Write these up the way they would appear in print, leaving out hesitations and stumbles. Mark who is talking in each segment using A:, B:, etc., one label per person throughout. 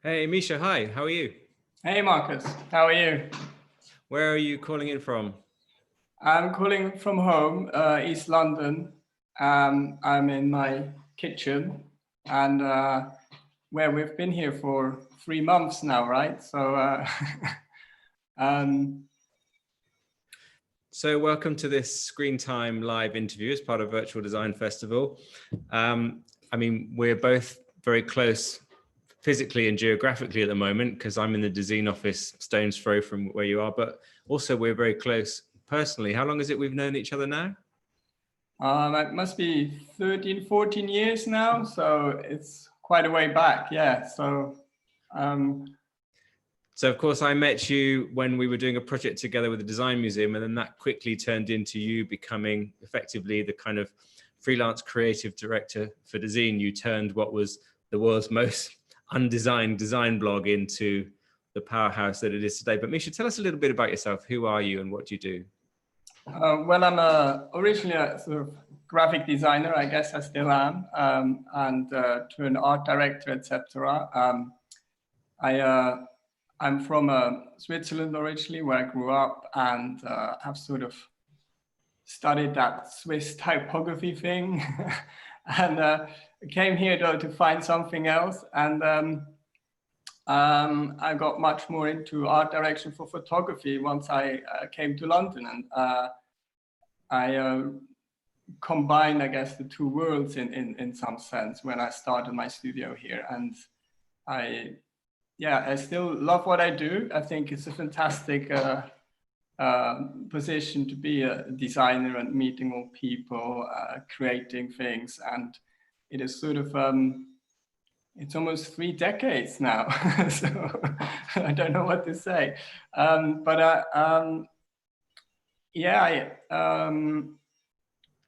A: Hey, Misha, hi, how are you?
B: Hey Marcus, how are you?
A: Where are you calling in from?
B: I'm calling from home, East London. I'm in my kitchen and where we've been here for 3 months now, right? Um,
A: So welcome to this Screentime live interview as part of Virtual Design Festival. We're both very close physically and geographically at the moment because I'm in the Dezeen office, stone's throw from where you are, but also we're very close personally. How long is it we've known each other now?
B: it must be 13, 14 years now, so it's quite a way back, yeah.
A: So of course I met you when we were doing a project together with the Design Museum, and then that quickly turned into you becoming effectively the kind of freelance creative director for Dezeen. You turned what was the world's most undesigned design blog into the powerhouse that it is today. But Misha, tell us a little bit about yourself. Who are you and what do you do?
B: Well, I'm originally a sort of graphic designer, I guess I still am, and to an art director, etc. I'm from Switzerland originally, where I grew up, and have sort of studied that Swiss typography thing, and came here though to find something else, and I got much more into art direction for photography once I came to London, and I combined, I guess, the two worlds in some sense when I started my studio here, and I still love what I do. I think it's a fantastic position to be a designer and meeting all people, creating things, and it is sort of it's almost 3 decades now, so I don't know what to say.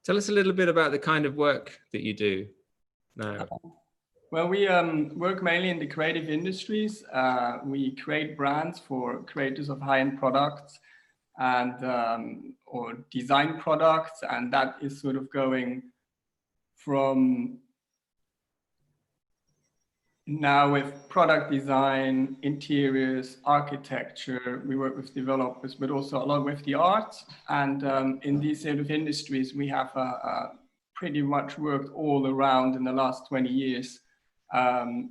A: Tell us a little bit about the kind of work that you do now.
B: Well, we work mainly in the creative industries. We create brands for creators of high-end products and or design products, and that is sort of going from now with product design, interiors, architecture. We work with developers, but also a lot with the arts. And in these sort of industries, we have pretty much worked all around in the last 20 years,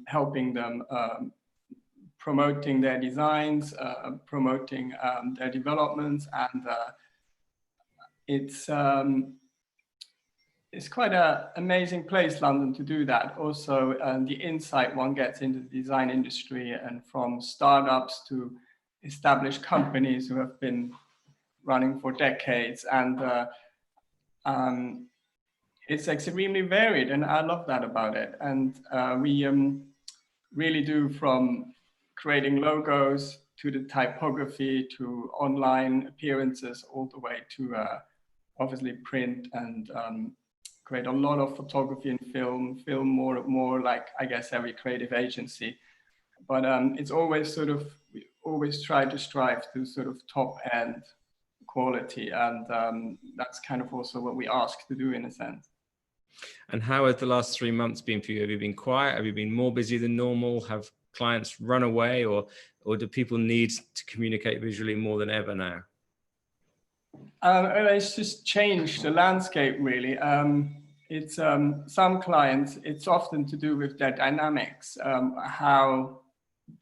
B: helping them promoting their designs, promoting their developments, and it's quite an amazing place, London, to do that. Also, the insight one gets into the design industry, and from startups to established companies who have been running for decades, and it's extremely varied, and I love that about it. And we really do, from creating logos to the typography to online appearances, all the way to obviously print and create a lot of photography and film more like, I guess, every creative agency. But it's always sort of, we always try to strive to sort of top end quality, and that's kind of also what we ask to do in a sense.
A: And how have the last 3 months been for you? Have you been quiet? Have you been more busy than normal? Have clients run away, or do people need to communicate visually more than ever now?
B: It's just changed the landscape, really. It's some clients, it's often to do with their dynamics, how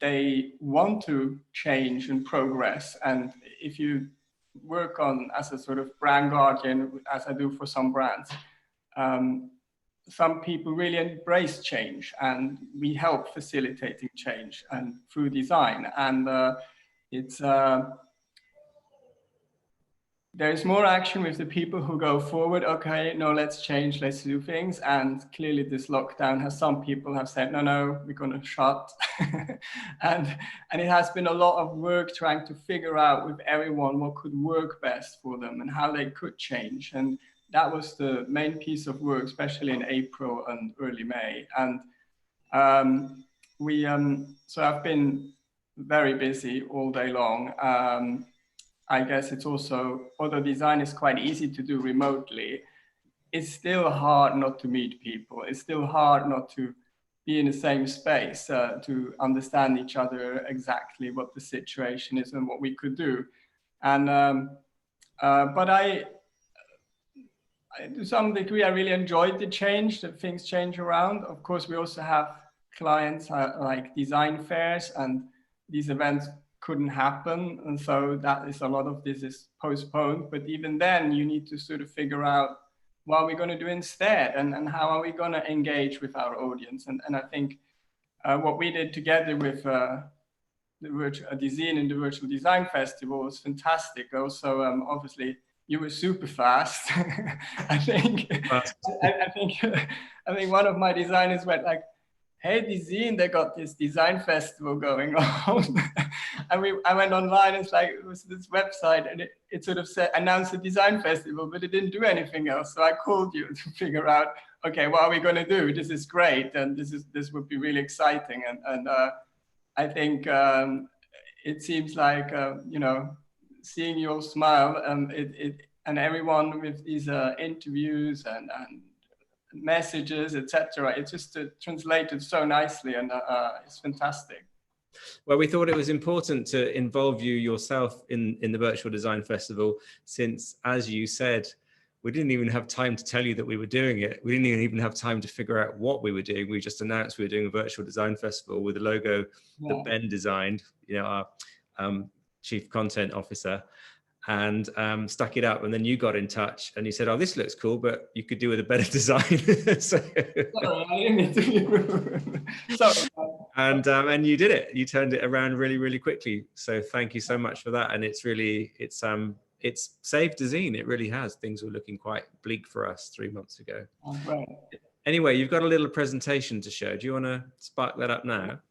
B: they want to change and progress. And if you work on as a sort of brand guardian, as I do for some brands, some people really embrace change, and we help facilitating change and through design. And there's more action with the people who go forward. Okay, no, let's change, let's do things. And clearly this lockdown has, some people have said, no, we're going to shut. and it has been a lot of work trying to figure out with everyone what could work best for them and how they could change. And that was the main piece of work, especially in April and early May. And so I've been very busy all day long. I guess it's also, although design is quite easy to do remotely, it's still hard not to meet people. It's still hard not to be in the same space to understand each other exactly what the situation is and what we could do. And but to some degree, I really enjoyed the change, that things change around. Of course, we also have clients like design fairs, and these events couldn't happen. And so that is, a lot of this is postponed. But even then, you need to sort of figure out what are we going to do instead, and how are we going to engage with our audience. And I think what we did together with the Dezeen and the Virtual Design Festival was fantastic. Also, obviously, you were super fast. I think one of my designers went like, "Hey, Dezeen, they got this design festival going on." And I went online, it's like, it was this website, and it sort of said, announced the design festival, but it didn't do anything else. So I called you to figure out, okay, what are we going to do? This is great, and this would be really exciting. And I think it seems like, you know, seeing you all smile, and everyone with these interviews and messages, etc. It just translated so nicely, and it's fantastic.
A: Well, we thought it was important to involve you yourself in the Virtual Design Festival, since, as you said, we didn't even have time to tell you that we were doing it. We didn't even have time to figure out what we were doing. We just announced we were doing a Virtual Design Festival with a logo that Ben designed, you know, our Chief Content Officer, and stuck it up. And then you got in touch and you said, "Oh, this looks cool, but you could do with a better design." So,
B: sorry, I didn't mean to be rude. Sorry.
A: And you did it. You turned it around really, really quickly. So thank you so much for that. And it's saved Dezeen. It really has. Things were looking quite bleak for us 3 months ago.
B: Oh, right.
A: Anyway, you've got a little presentation to show. Do you want to spark that up now?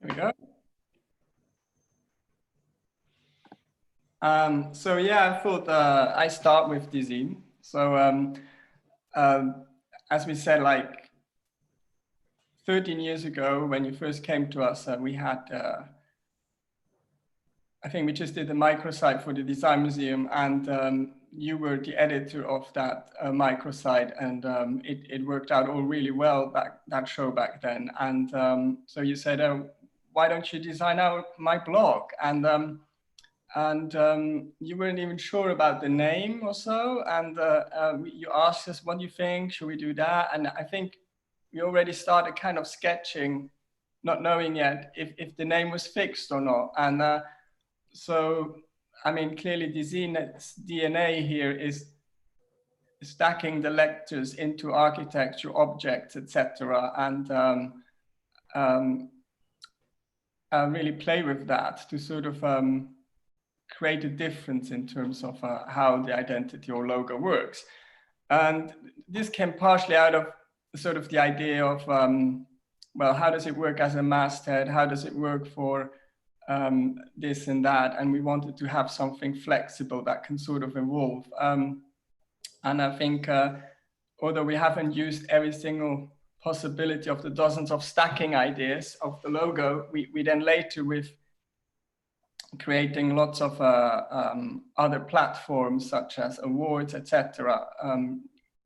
B: There we go. So yeah, I thought I start with Dezeen. So as we said, like 13 years ago, when you first came to us, we had, I think we just did a microsite for the Design Museum, and you were the editor of that microsite, and it worked out all really well, that show back then. And so you said, why don't you design my blog? And you weren't even sure about the name or so. And you asked us, what do you think? Should we do that? And I think we already started kind of sketching, not knowing yet if the name was fixed or not. And so, I mean, clearly Dezeen's DNA here is stacking the lectures into architecture, objects, etc. And really play with that to sort of create a difference in terms of how the identity or logo works. And this came partially out of sort of the idea of, well, how does it work as a masthead? How does it work for this and that? And we wanted to have something flexible that can sort of evolve. And I think, although we haven't used every single possibility of the dozens of stacking ideas of the logo, we then later, with creating lots of other platforms such as awards, etc.,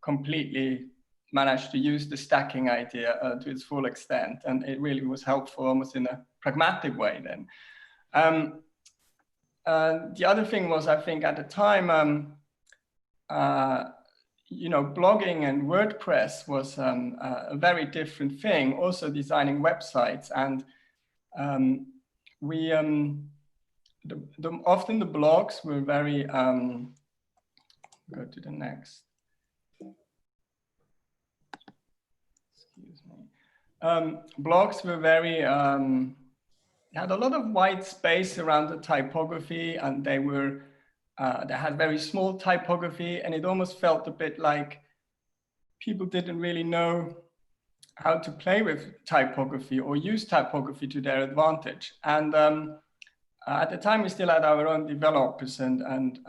B: completely managed to use the stacking idea to its full extent. And it really was helpful almost in a pragmatic way then. The other thing was, I think at the time, you know, blogging and WordPress was a very different thing, also designing websites. And we, often the blogs were very, go to the next. Excuse me. Blogs were very, had a lot of white space around the typography, and they were, they had very small typography, and it almost felt a bit like people didn't really know how to play with typography or use typography to their advantage. And at the time, we still had our own developers, and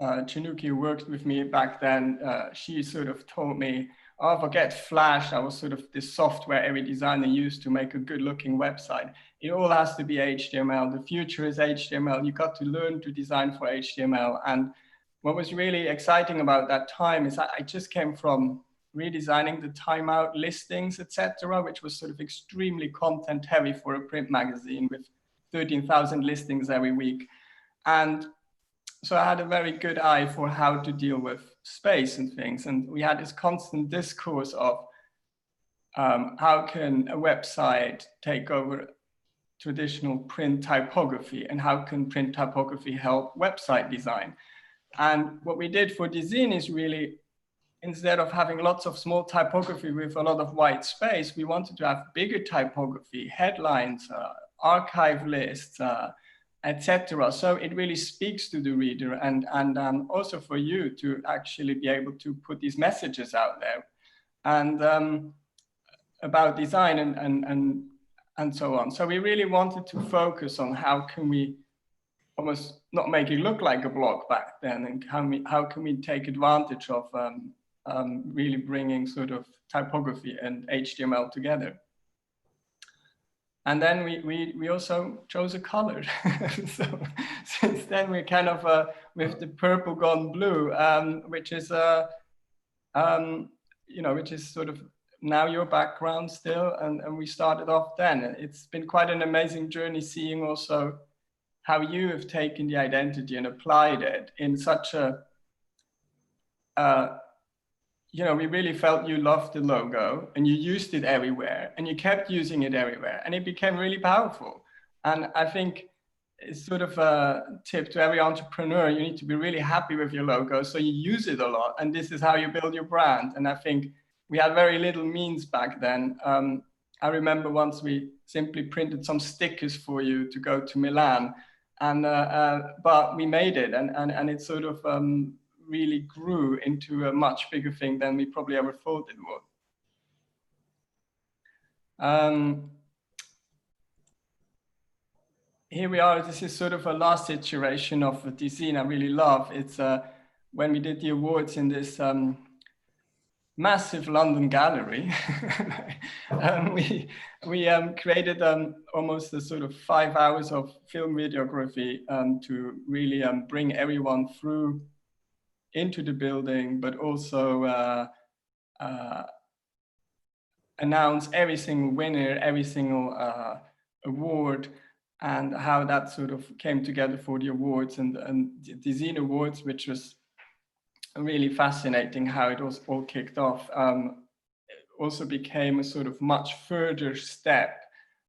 B: Chinuki, who worked with me back then, she sort of told me, forget Flash. That was sort of the software every designer used to make a good looking website. It all has to be HTML. The future is HTML. You got to learn to design for HTML. And what was really exciting about that time is I just came from redesigning the timeout listings, etc., which was sort of extremely content heavy for a print magazine with 13,000 listings every week. And so I had a very good eye for how to deal with space and things. And we had this constant discourse of how can a website take over traditional print typography, and how can print typography help website design? And what we did for Dezeen is really, instead of having lots of small typography with a lot of white space, we wanted to have bigger typography, headlines, archive lists, etc. So it really speaks to the reader, and also for you to actually be able to put these messages out there, and about design and so on. So we really wanted to focus on how can we almost not make it look like a blog back then, and how can we take advantage of really bringing sort of typography and HTML together. And then we also chose a color. So since then we're kind of with the purple gone blue, which is which is sort of now your background still, and we started off then. It's been quite an amazing journey seeing also how you have taken the identity and applied it in such a we really felt you loved the logo and you used it everywhere and you kept using it everywhere, and it became really powerful. And I think it's sort of a tip to every entrepreneur: you need to be really happy with your logo, so you use it a lot, and this is how you build your brand. And I think we had very little means back then. I remember once we simply printed some stickers for you to go to Milan, and but we made it, and it sort of really grew into a much bigger thing than we probably ever thought it would. Here we are. This is sort of a last iteration of Dezeen I really love. It's when we did the awards in this massive London gallery. We created almost a sort of 5 hours of film videography to really bring everyone through into the building, but also announce every single winner, every single award, and how that sort of came together for the awards and the Dezeen Awards, which was really fascinating how it was all kicked off. Also became a sort of much further step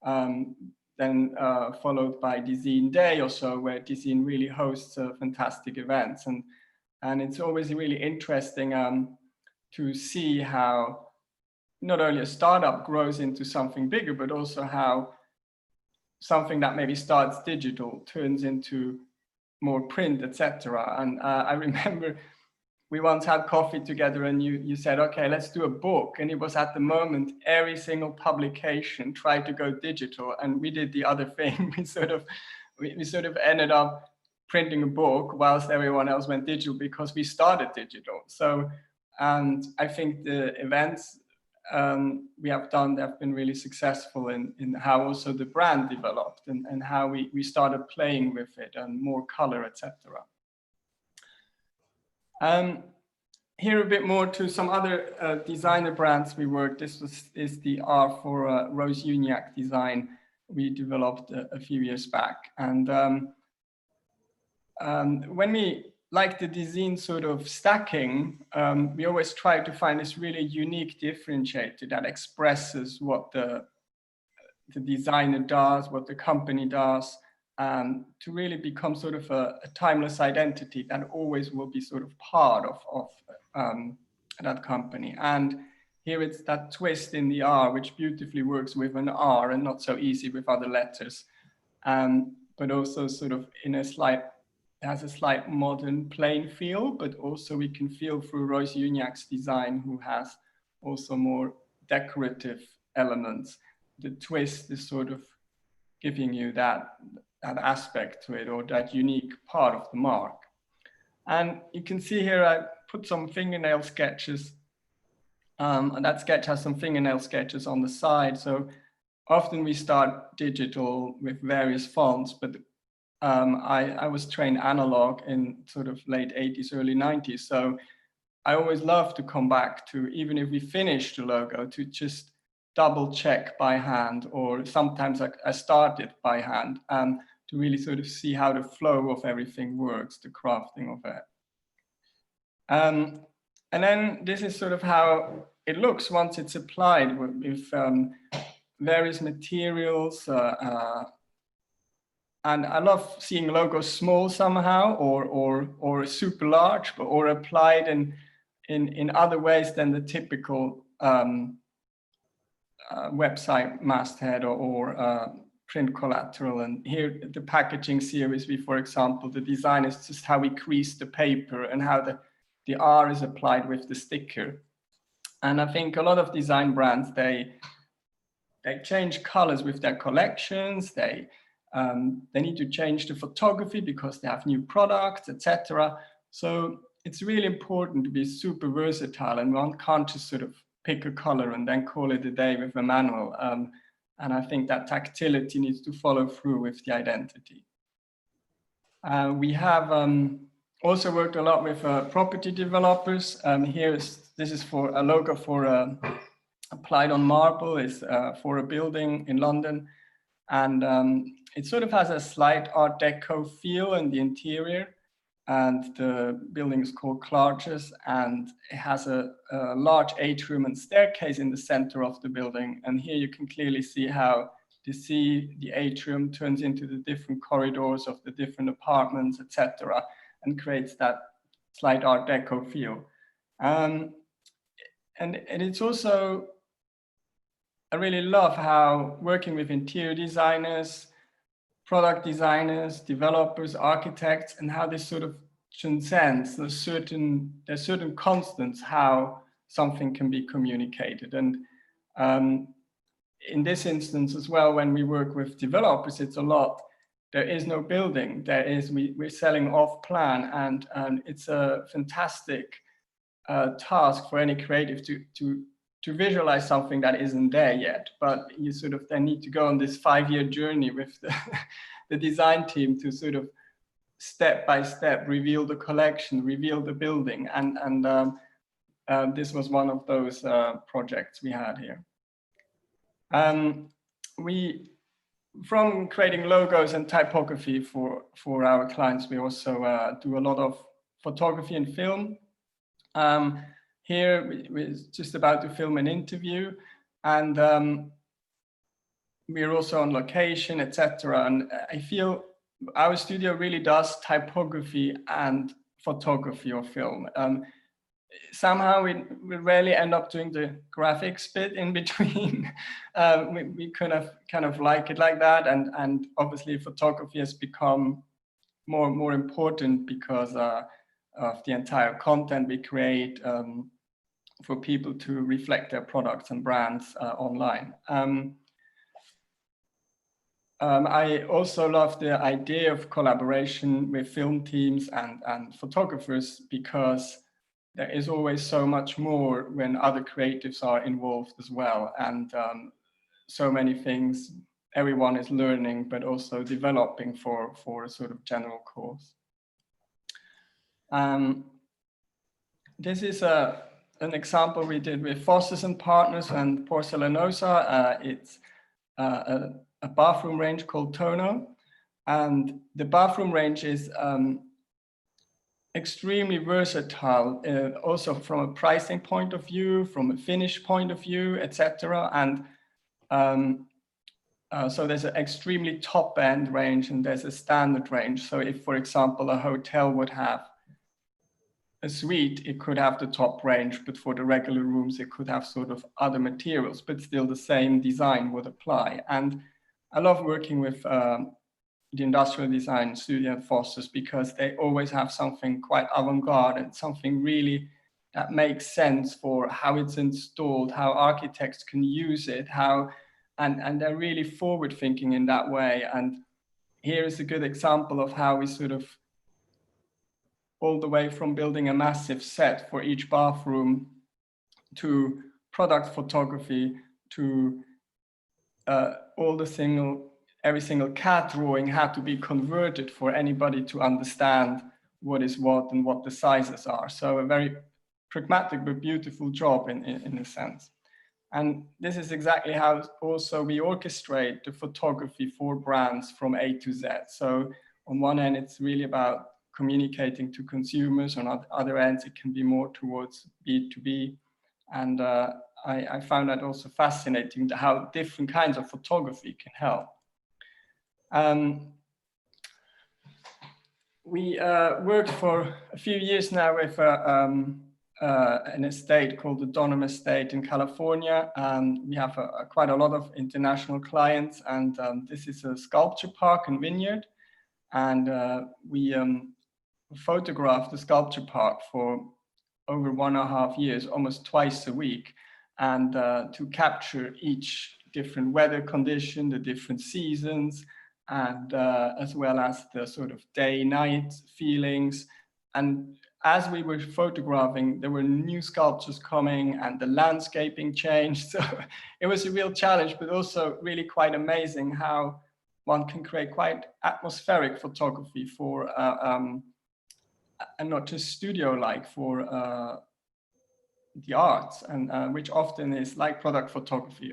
B: then followed by Dezeen Day or so, where Dezeen really hosts fantastic events. And it's always really interesting to see how not only a startup grows into something bigger, but also how something that maybe starts digital turns into more print, etc. And I remember we once had coffee together and you said, okay, let's do a book. And it was at the moment, every single publication tried to go digital, and we did the other thing. We sort of ended up printing a book whilst everyone else went digital because we started digital. So, and I think the events we have done, they have been really successful in how also the brand developed and how we started playing with it and more color, etc. Here a bit more to some other designer brands we worked. This is the R for Rose Uniac design we developed a few years back. And when we like the Dezeen sort of stacking, we always try to find this really unique differentiator that expresses what the designer does, what the company does, to really become sort of a timeless identity that always will be sort of part of that company. And here it's that twist in the R, which beautifully works with an R and not so easy with other letters, but also sort of in a slight, has a slight modern plain feel, but also we can feel through Royce Uniac's design, who has also more decorative elements. The twist is sort of giving you that aspect to it, or that unique part of the mark. And you can see here, I put some fingernail sketches And that sketch has some fingernail sketches on the side. So often we start digital with various fonts, but I was trained analog in sort of late 80s, early 90s. So I always love to come back to, even if we finish the logo, to just double check by hand, or sometimes I start it by hand, to really sort of see how the flow of everything works, the crafting of it. And then this is sort of how it looks once it's applied with various materials. And I love seeing logos small somehow, or super large, or applied in other ways than the typical website masthead or print collateral. And here, the packaging series, for example, the design is just how we crease the paper and how the R is applied with the sticker. And I think a lot of design brands, they change colors with their collections. They need to change the photography because they have new products, etc. So it's really important to be super versatile, and one can't just sort of pick a color and then call it a day with a manual. And I think that tactility needs to follow through with the identity. We have also worked a lot with property developers. This is for a logo for applied on marble, is for a building in London. And it sort of has a slight Art Deco feel in the interior. And the building is called Clarges, and it has a large atrium and staircase in the center of the building. And here you can clearly see how the atrium turns into the different corridors of the different apartments, etc., and creates that slight Art Deco feel. And it's also, I really love how working with interior designers, product designers, developers, architects, and how this sort of transcends. There's certain constants how something can be communicated. And in this instance as well, when we work with developers, it's a lot. There is no building. We're selling off plan, and it's a fantastic task for any creative to visualize something that isn't there yet, but you sort of then need to go on this 5-year journey with the design team to sort of step by step reveal the collection, reveal the building, and this was one of those projects we had here. From creating logos and typography for our clients, we also do a lot of photography and film. Here, we're just about to film an interview, and we're also on location, etc. And I feel our studio really does typography and photography or film. Somehow we rarely end up doing the graphics bit in between. We kind of like it like that, and obviously photography has become more important because of the entire content we create for people to reflect their products and brands online. I also love the idea of collaboration with film teams and photographers, because there is always so much more when other creatives are involved as well. And so many things everyone is learning, but also developing for a sort of general course. This is an example we did with Foster's and Partners and Porcelanosa. It's a bathroom range called Tono. And the bathroom range is extremely versatile, also from a pricing point of view, from a finish point of view, etc. And so there's an extremely top end range and there's a standard range. So if, for example, a hotel would have a suite, it could have the top range, but for the regular rooms, it could have sort of other materials, but still the same design would apply. And I love working with the industrial design studio at Foster's, because they always have something quite avant-garde and something really that makes sense for how it's installed, how architects can use it, and they're really forward thinking in that way. And here is a good example of how we sort of, all the way from building a massive set for each bathroom to product photography to every single cat drawing had to be converted for anybody to understand what is what and what the sizes are. So a very pragmatic but beautiful job in a sense. And this is exactly how also we orchestrate the photography for brands from A to Z. So on one end, it's really about communicating to consumers. On other ends, it can be more towards B2B. And I found that also fascinating, how different kinds of photography can help. We worked for a few years now with an estate called the Donham Estate in California. We have quite a lot of international clients, and this is a sculpture park and vineyard. And we photographed the sculpture park for over 1.5 years, almost twice a week, and to capture each different weather condition, the different seasons, and as well as the sort of day-night feelings. And as we were photographing, there were new sculptures coming and the landscaping changed. So it was a real challenge, but also really quite amazing how one can create quite atmospheric photography for, and not just studio-like, for the arts, and which often is like product photography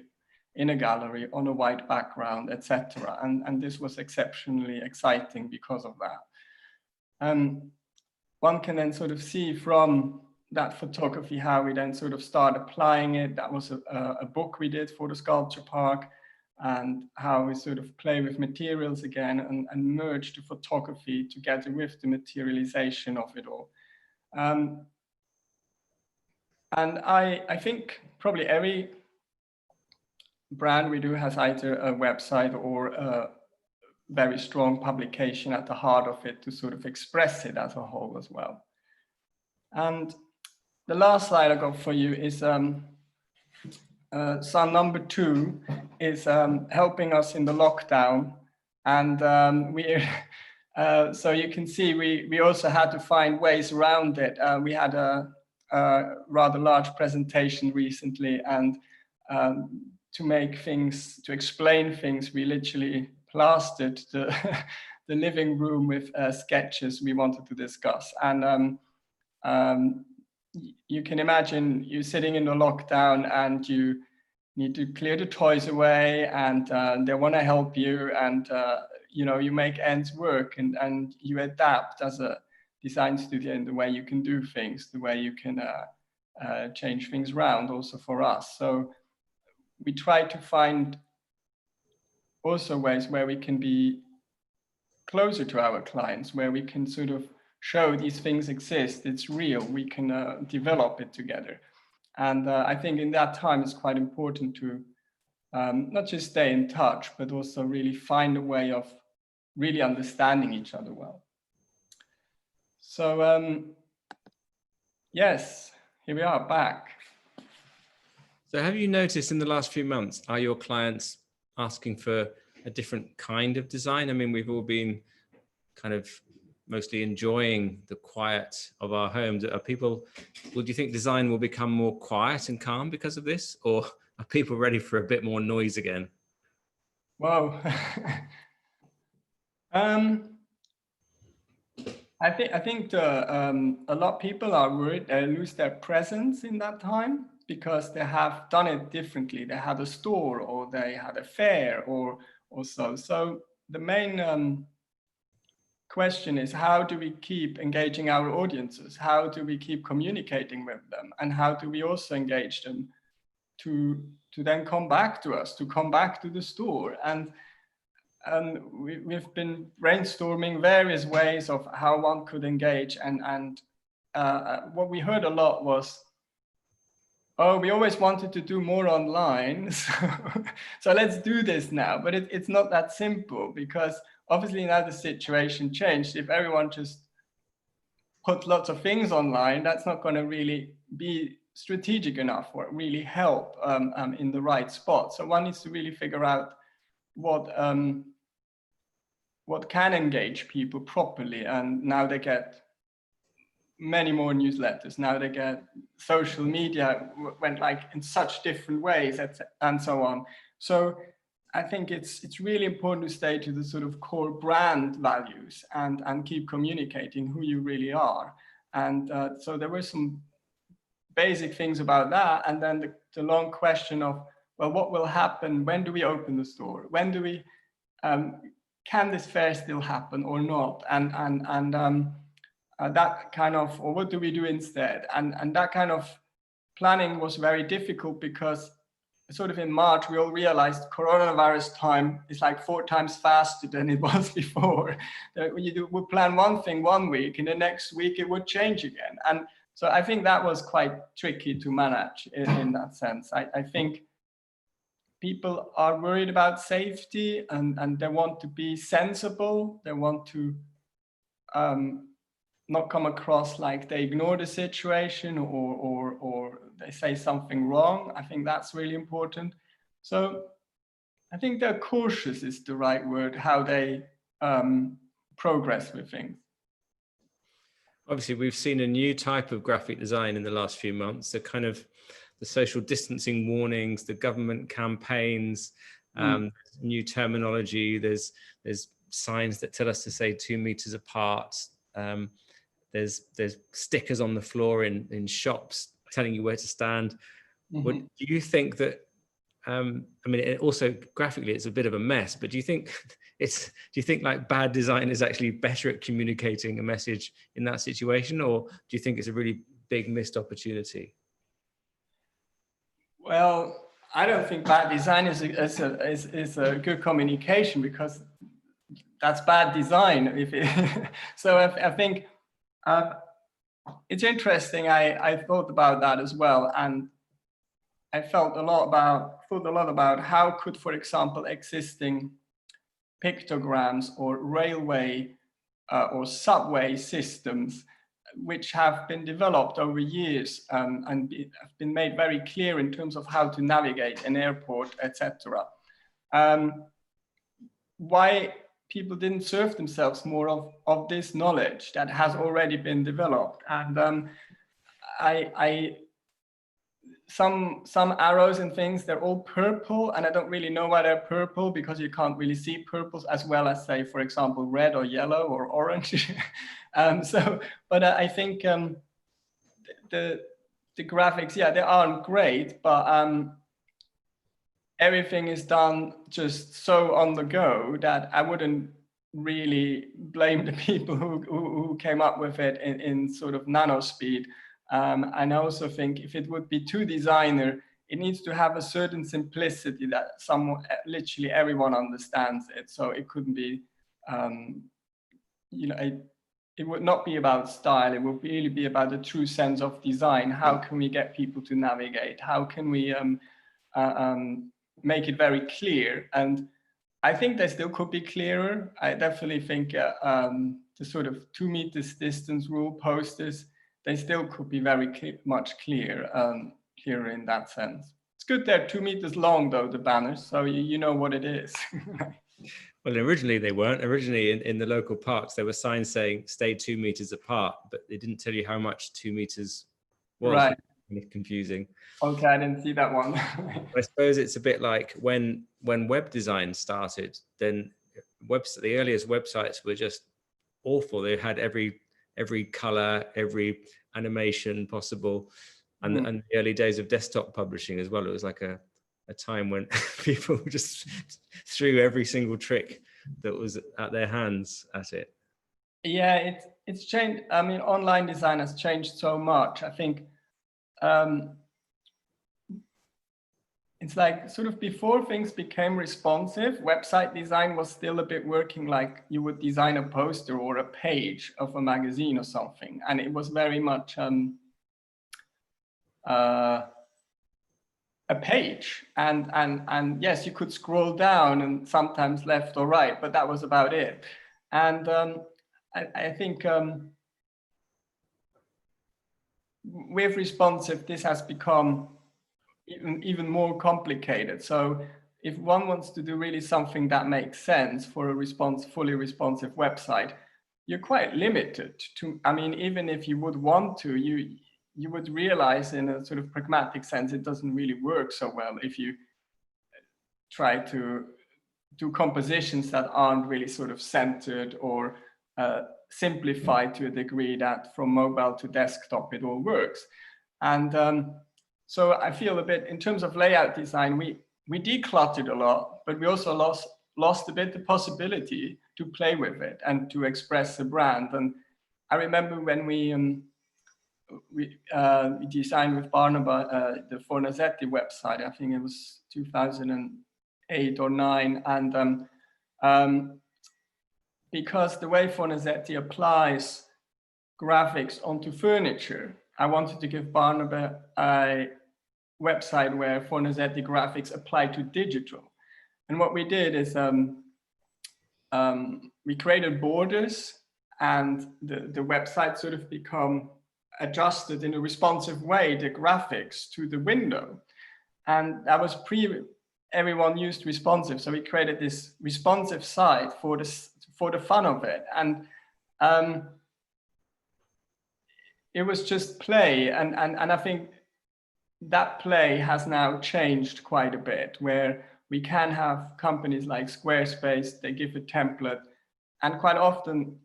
B: in a gallery on a white background, etc. And this was exceptionally exciting because of that. One can then sort of see from that photography how we then sort of start applying it. That was a book we did for the sculpture park, and how we sort of play with materials again and merge the photography together with the materialization of it all. And I think probably every brand we do has either a website or a very strong publication at the heart of it to sort of express it as a whole as well. And the last slide I got for you is son number 2 is helping us in the lockdown. And so you can see we also had to find ways around it. We had a rather large presentation recently, and to explain things, we literally plastered the living room with sketches we wanted to discuss. And you can imagine you sitting in the lockdown and you need to clear the toys away, and they want to help you, and you make ends work, and you adapt as a design studio in the way you can do things, the way you can change things around also for us. So we try to find also ways where we can be closer to our clients, where we can sort of show these things exist, it's real, we can develop it together. And I think in that time it's quite important to not just stay in touch, but also really find a way of really understanding each other well. So yes, here we are back.
A: So have you noticed in the last few months, are your clients asking for a different kind of design? I mean, we've all been kind of mostly enjoying the quiet of our homes. Are people, well, do you think design will become more quiet and calm because of this? Or are people ready for a bit more noise again?
B: Wow. I think a lot of people are worried they lose their presence in that time, because they have done it differently. They had a store, or they had a fair, or so. So the main question is, how do we keep engaging our audiences? How do we keep communicating with them? And how do we also engage them to then come back to us, to come back to the store? And we've been brainstorming various ways of how one could engage. And what we heard a lot was, oh, we always wanted to do more online, so let's do this now. But it's not that simple, because obviously now the situation changed. If everyone just put lots of things online, that's not going to really be strategic enough or really help in the right spot. So one needs to really figure out what can engage people properly. And now they get many more newsletters. Now they get social media went like in such different ways, and so on. So I think it's really important to stay to the sort of core brand values and keep communicating who you really are. And so there were some basic things about that. And then the long question of, well, what will happen? When do we open the store? When do we, can this fair still happen or not? And that kind of, or what do we do instead? And that kind of planning was very difficult because sort of in March, we all realized coronavirus time is like 4 times faster than it was before. You would plan one thing one week, and the next week it would change again. And so I think that was quite tricky to manage in that sense. I think people are worried about safety, and they want to be sensible. They want to not come across like they ignore the situation or they say something wrong. I think that's really important. So I think they're cautious is the right word, how they progress with things.
A: Obviously, we've seen a new type of graphic design in the last few months, the kind of the social distancing warnings, the government campaigns, new terminology. There's signs that tell us to stay 2 meters apart. There's stickers on the floor in shops telling you where to stand. What do you think that? I mean, it also graphically, it's a bit of a mess. But do you think like bad design is actually better at communicating a message in that situation, or do you think it's a really big missed opportunity?
B: Well, I don't think bad design is a good communication, because that's bad design. So I think it's interesting. I thought about that as well, and I thought a lot about how could, for example, existing pictograms or railway or subway systems, which have been developed over years and have been made very clear in terms of how to navigate an airport, etc. Why people didn't serve themselves more of this knowledge that has already been developed. And some arrows and things, they're all purple, and I don't really know why they're purple, because you can't really see purples as well as, say, for example, red or yellow or orange. But I think the graphics, yeah, they aren't great, but everything is done just so on the go that I wouldn't really blame the people who came up with it in sort of nano speed. And I also think if it would be too designer, it needs to have a certain simplicity that literally everyone understands it. So it couldn't be, it would not be about style. It would really be about the true sense of design. How can we get people to navigate? How can we make it very clear? And I think they still could be clearer. I definitely think the sort of 2 meters distance rule posters, they still could be very much clearer in that sense. It's good they're 2 meters long, though, the banners, so you know what it is.
A: Well, originally they weren't. Originally in the local parks, there were signs saying stay 2 meters apart, but they didn't tell you how much 2 meters was.
B: Right.
A: Kind of confusing.
B: Okay, I didn't see that one.
A: I suppose it's a bit like when web design started, then the earliest websites were just awful. They had every color, every animation possible. And the early days of desktop publishing as well. It was like a time when people just threw every single trick that was at their hands at it.
B: Yeah, it's changed. I mean, online design has changed so much. I think it's like sort of before things became responsive, website design was still a bit working like you would design a poster or a page of a magazine or something. And it was very much a page. And yes, you could scroll down and sometimes left or right, but that was about it. And I think with responsive, this has become even more complicated. So if one wants to do really something that makes sense for a fully responsive website, you're quite limited to, I mean, even if you would want to, you would realize in a sort of pragmatic sense, it doesn't really work so well if you try to do compositions that aren't really sort of centered or simplified to a degree that from mobile to desktop, it all works. And so I feel a bit, in terms of layout design, we decluttered a lot, but we also lost a bit the possibility to play with it and to express a brand. And I remember when we designed with Barnaba the Fornasetti website. I think it was 2008 or 9, and because the way Fornasetti applies graphics onto furniture, I wanted to give Barnaba a website where Fornasetti graphics apply to digital. And what we did is we created borders, and the website sort of become adjusted in a responsive way, the graphics to the window. And that was everyone used responsive. So we created this responsive site for the fun of it. And it was just play. And I think that play has now changed quite a bit, where we can have companies like Squarespace, they give a template. And quite often,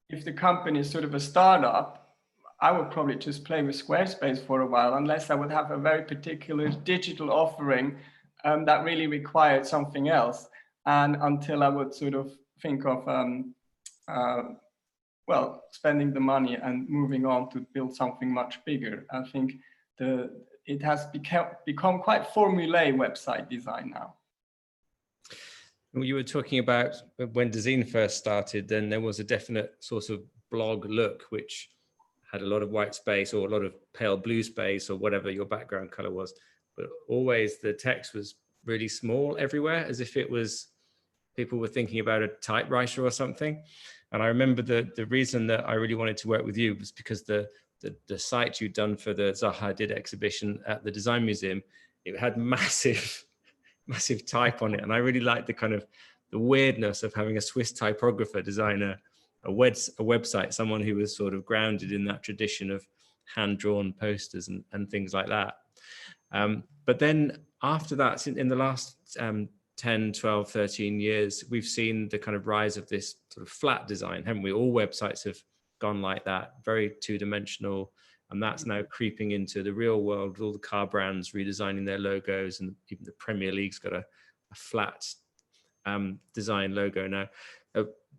B: if the company is sort of a startup, I would probably just play with Squarespace for a while, unless I would have a very particular digital offering that really required something else. And until I would sort of think of, well, spending the money and moving on to build something much bigger. I think it has become quite formulaic website design now.
A: Well, you were talking about when Dezeen first started, then there was a definite sort of blog look, which had a lot of white space or a lot of pale blue space or whatever your background color was. But always the text was really small everywhere, as if it was people were thinking about a typewriter or something. And I remember the reason that I really wanted to work with you was because the site you'd done for the Zaha Hadid exhibition at the Design Museum, it had massive type on it. And I really liked the kind of the weirdness of having a Swiss typographer design a website, someone who was sort of grounded in that tradition of hand-drawn posters and things like that. But then after that, in the last 10, 12, 13 years, we've seen the kind of rise of this sort of flat design, haven't we? All websites have gone like that, very two-dimensional, and that's now creeping into the real world with all the car brands redesigning their logos, and even the Premier League's got a flat design logo now.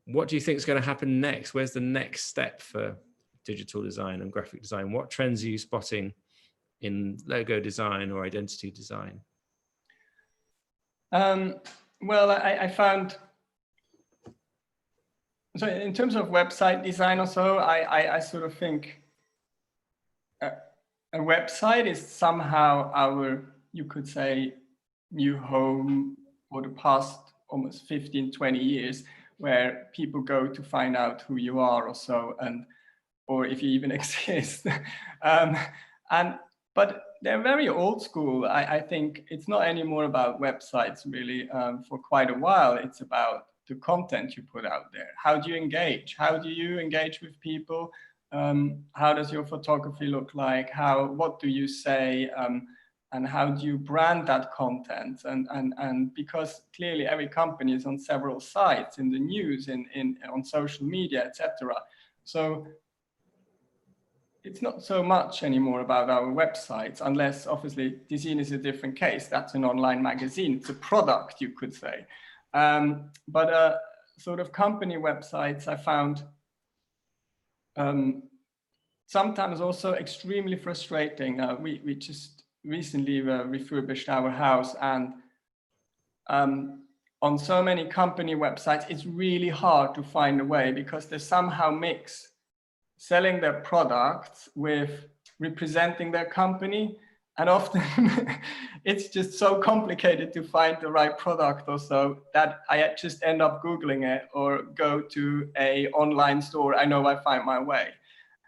A: What do you think is going to happen next? Where's the next step for digital design and graphic design? What trends are you spotting in logo design or identity design?
B: Well, I found, so in terms of website design or so, I sort of think a website is somehow our, you could say, new home for the past almost 15, 20 years, where people go to find out who you are or so, or if you even exist. But they're very old school. I think it's not anymore about websites really for quite a while. It's about the content you put out there. How do you engage? How do you engage with people? How does your photography look like? What do you say? And how do you brand that content? And because clearly every company is on several sites, in the news, on social media, etc. So it's not so much anymore about our websites, unless obviously Dezeen is a different case. That's an online magazine. It's a product, you could say. But sort of company websites, I found sometimes also extremely frustrating. We just recently refurbished our house, and on so many company websites, it's really hard to find a way, because they somehow mix selling their products with representing their company. And often it's just so complicated to find the right product or so that I just end up Googling it or go to an online store. I know I find my way.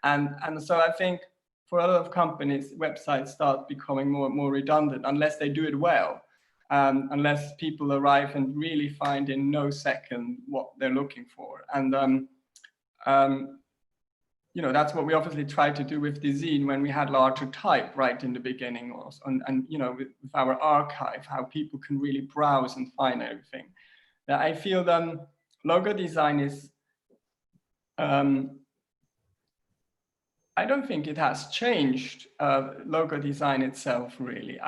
B: And so I think for a lot of companies, websites start becoming more and more redundant unless they do it well, unless people arrive and really find in no second what they're looking for. And that's what we obviously tried to do with Dezeen when we had larger type right in the beginning also. And with our archive, how people can really browse and find everything. I feel logo design is, I don't think it has changed logo design itself really.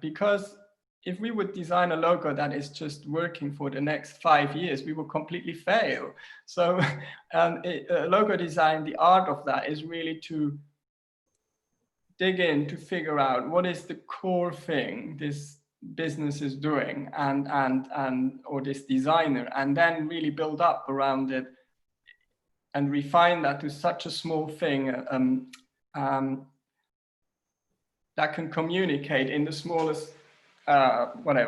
B: Because if we would design a logo that is just working for the next 5 years, we will completely fail. So logo design, the art of that is really to dig in to figure out what is the core thing this business is doing or this designer, and then really build up around it and refine that to such a small thing that can communicate in the smallest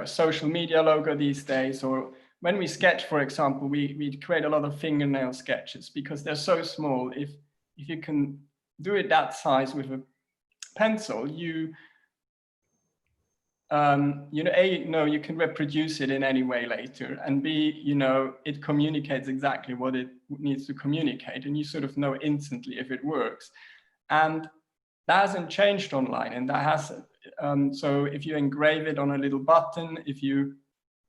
B: social media logo these days. Or when we sketch, for example, we create a lot of fingernail sketches because they're so small. If you can do it that size with a pencil, you can reproduce it in any way later, and B, it communicates exactly what it needs to communicate, and you sort of know instantly if it works. And that hasn't changed online, and that has so if you engrave it on a little button, if you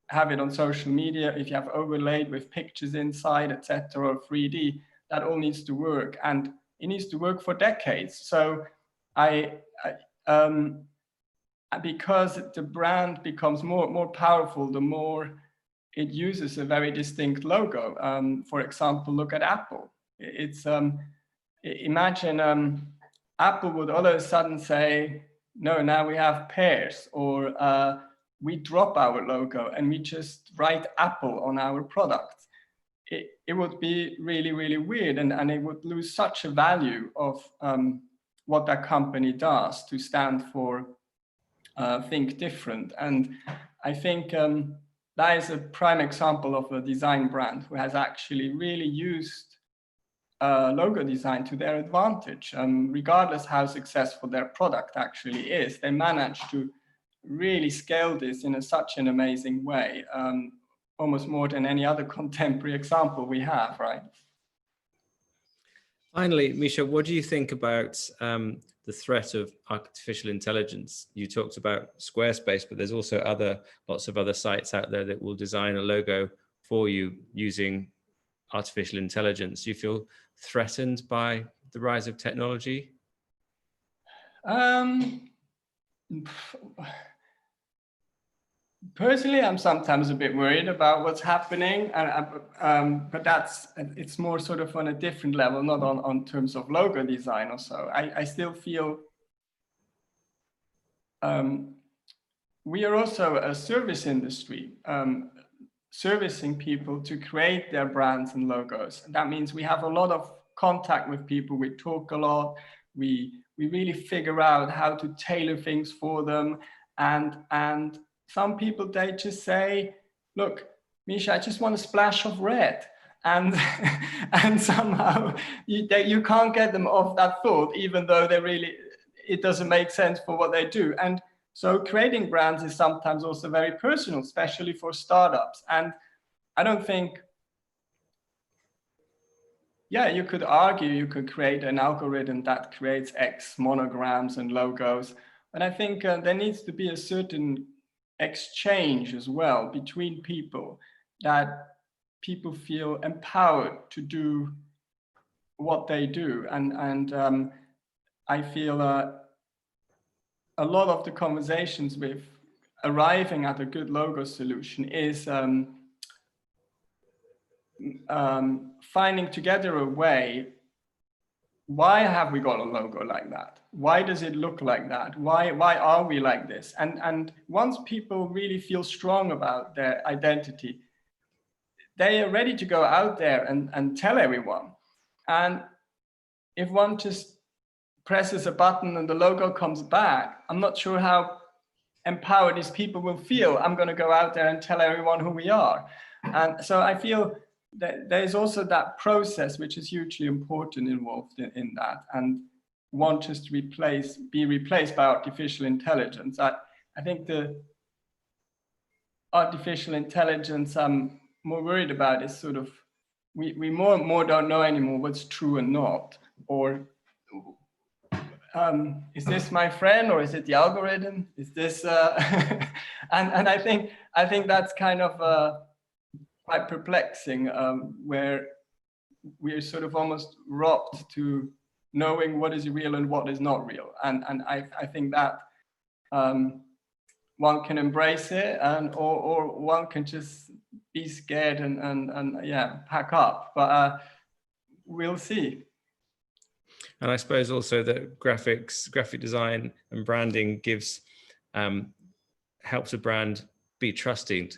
B: have it on social media, if you have overlaid with pictures inside, etc., or 3D, that all needs to work, and it needs to work for decades. So because the brand becomes more powerful, the more it uses a very distinct logo. For example, look at Apple. It's imagine Apple would all of a sudden say, no, now we have pears, or we drop our logo and we just write Apple on our product. It would be really, really weird, and it would lose such a value of what that company does to stand for think different. And I think that is a prime example of a design brand who has actually really used logo design to their advantage. Regardless how successful their product actually is, they managed to really scale this in such an amazing way, almost more than any other contemporary example we have, right?
A: Finally, Micha, what do you think about the threat of artificial intelligence? You talked about Squarespace, but there's also lots of other sites out there that will design a logo for you using artificial intelligence. Do you feel threatened by the rise of technology?
B: Personally, I'm sometimes a bit worried about what's happening, but it's more sort of on a different level, not on terms of logo design or so. I still feel we are also a service industry, servicing people to create their brands and logos. And that means we have a lot of contact with people, we talk a lot, we really figure out how to tailor things for them, and some people, they just say, look, Micha, I just want a splash of red. And somehow you can't get them off that thought, even though it doesn't make sense for what they do. And so creating brands is sometimes also very personal, especially for startups. And I don't think, you could argue you could create an algorithm that creates X monograms and logos. But I think there needs to be a certain exchange as well between people, that people feel empowered to do what they do. And I feel a lot of the conversations with arriving at a good logo solution is finding together a way. Why have we got a logo like that? Why does it look like that? Why are we like this? And once people really feel strong about their identity, they are ready to go out there and tell everyone. And if one just presses a button and the logo comes back, I'm not sure how empowered these people will feel. I'm going to go out there and tell everyone who we are. And so I feel that there's also that process which is hugely important involved in that, and won't just be replaced by artificial intelligence. I think the artificial intelligence I'm more worried about is sort of we more and more don't know anymore what's true and not. or is this my friend or is it the algorithm? Is this and I think that's kind of quite perplexing, where we're sort of almost robbed to knowing what is real and what is not real, and I think that one can embrace it, and or one can just be scared and yeah, pack up, but we'll see.
A: And I suppose also that graphic design and branding gives, helps a brand be trusted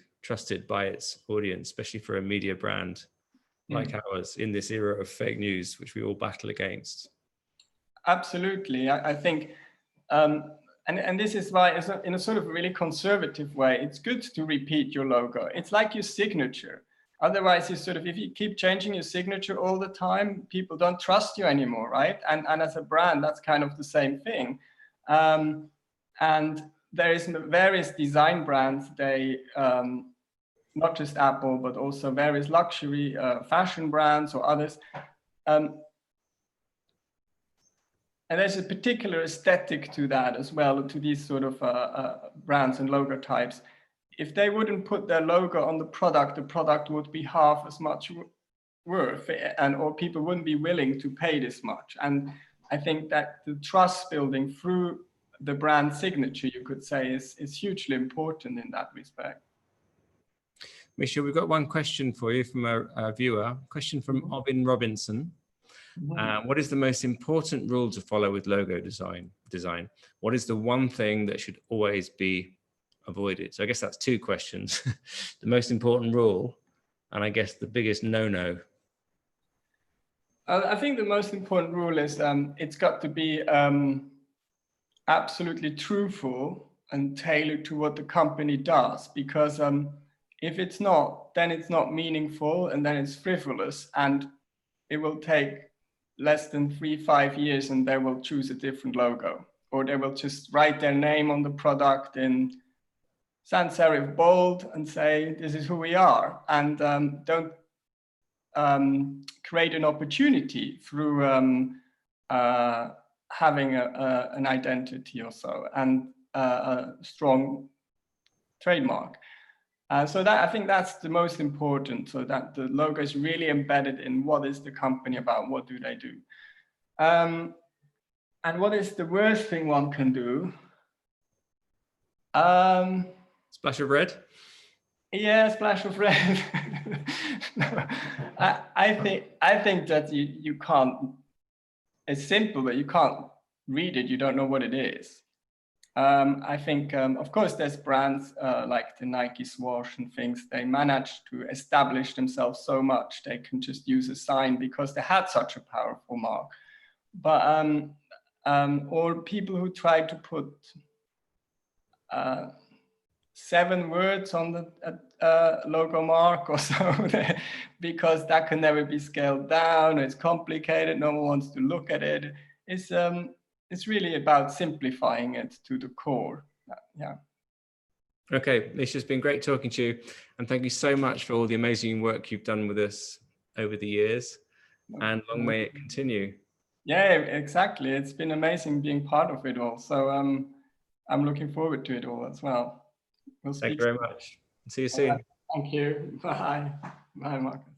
A: by its audience, especially for a media brand like ours in this era of fake news, which we all battle against.
B: Absolutely. I think, and this is why, in a sort of really conservative way, it's good to repeat your logo. It's like your signature. Otherwise, you sort of, if you keep changing your signature all the time, people don't trust you anymore, right? And as a brand, that's kind of the same thing. And there is various design brands, they, not just Apple, but also various luxury fashion brands or others. And there's a particular aesthetic to that as well, to these sort of brands and logo types. If they wouldn't put their logo on the product would be half as much worth, or people wouldn't be willing to pay this much. And I think that the trust building through the brand signature, you could say, is hugely important in that respect.
A: Micha, we've got one question for you from a viewer. Question from Obin Robinson. What is the most important rule to follow with logo design? What is the one thing that should always be avoided? So I guess that's two questions. The most important rule, and I guess the biggest no-no.
B: I think the most important rule is it's got to be absolutely truthful and tailored to what the company does, because if it's not, then it's not meaningful, and then it's frivolous, and it will take less than 3-5 years and they will choose a different logo, or they will just write their name on the product in sans serif bold and say, this is who we are, and don't create an opportunity through having an identity or so, and a strong trademark. So that, I think that's the most important, so that the logo is really embedded in what is the company about, what do they do. And what is the worst thing one can do?
A: Splash of red?
B: Yeah, splash of red. No, I think that you can't, it's simple, but you can't read it, you don't know what it is. I think, of course, there's brands like the Nike swoosh and things, they manage to establish themselves so much, they can just use a sign because they had such a powerful mark. But, or people who try to put 7 words on the logo mark or so, because that can never be scaled down, it's complicated, no one wants to look at it. It's really about simplifying it to the core. Yeah.
A: Okay, Micha, it's been great talking to you. And thank you so much for all the amazing work you've done with us over the years. And long may it continue.
B: Yeah, exactly. It's been amazing being part of it all. So I'm looking forward to it all as well.
A: Thank you very much. See you soon.
B: Thank you. Bye. Bye, Marcus.